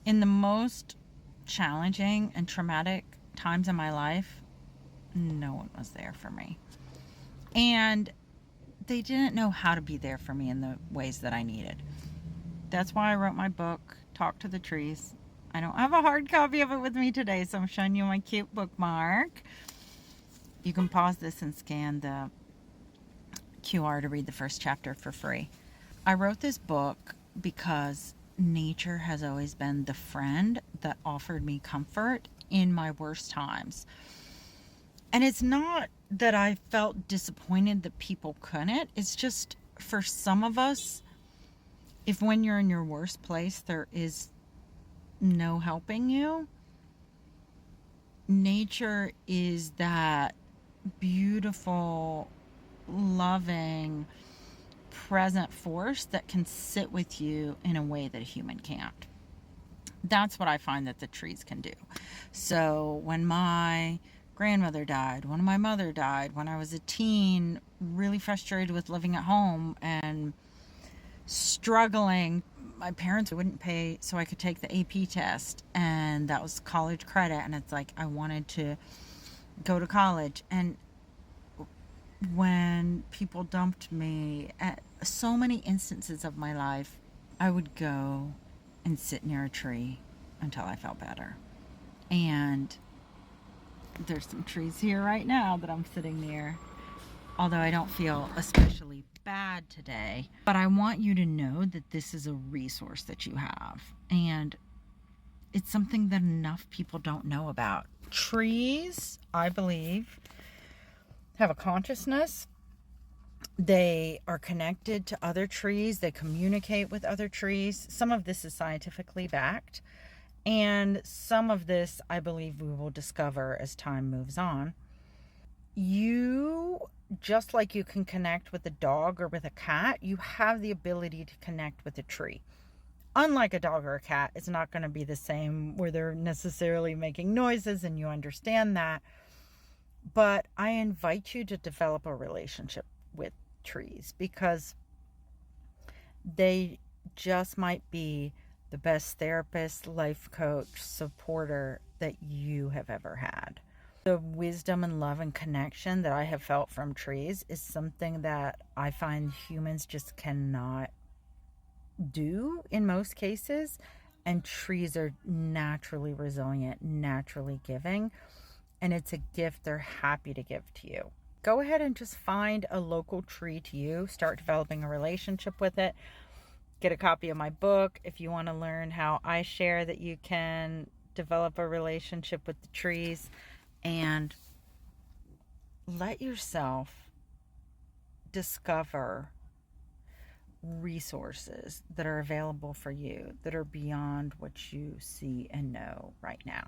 In the most challenging and traumatic times in my life, no one was there for me. And they didn't know how to be there for me in the ways that I needed. That's why I wrote my book, Talk to the Trees. I don't have a hard copy of it with me today, so I'm showing you my cute bookmark. You can pause this and scan the QR to read the first chapter for free. I wrote this book because nature has always been the friend that offered me comfort in my worst times. And it's not that I felt disappointed that people couldn't. It's just for some of us, if when you're in your worst place, there is no helping you, nature is that beautiful, loving, present force that can sit with you in a way that a human can't. That's what I find that the trees can do. So when my grandmother died, when my mother died, when I was a teen, really frustrated with living at home and struggling, my parents wouldn't pay so I could take the AP test, and that was college credit, and it's like I wanted to go to college. And when people dumped me at so many instances of my life, I would go and sit near a tree until I felt better. And there's some trees here right now that I'm sitting near, although I don't feel especially bad today. But I want you to know that this is a resource that you have, and it's something that enough people don't know about. Trees, I believe, have a consciousness. They are connected to other trees. They communicate with other trees. Some of this is scientifically backed, and some of this I believe we will discover as time moves on. You, just like you can connect with a dog or with a cat, you have the ability to connect with a tree. Unlike a dog or a cat, it's not going to be the same where they're necessarily making noises, and you understand that. But I invite you to develop a relationship with trees, because they just might be the best therapist, life coach, supporter that you have ever had. The wisdom and love and connection that I have felt from trees is something that I find humans just cannot do in most cases. And trees are naturally resilient, naturally giving, and it's a gift they're happy to give to you. Go ahead and just find a local tree to you, start developing a relationship with it. Get a copy of my book if you want to learn how I share that you can develop a relationship with the trees, and let yourself discover resources that are available for you that are beyond what you see and know right now.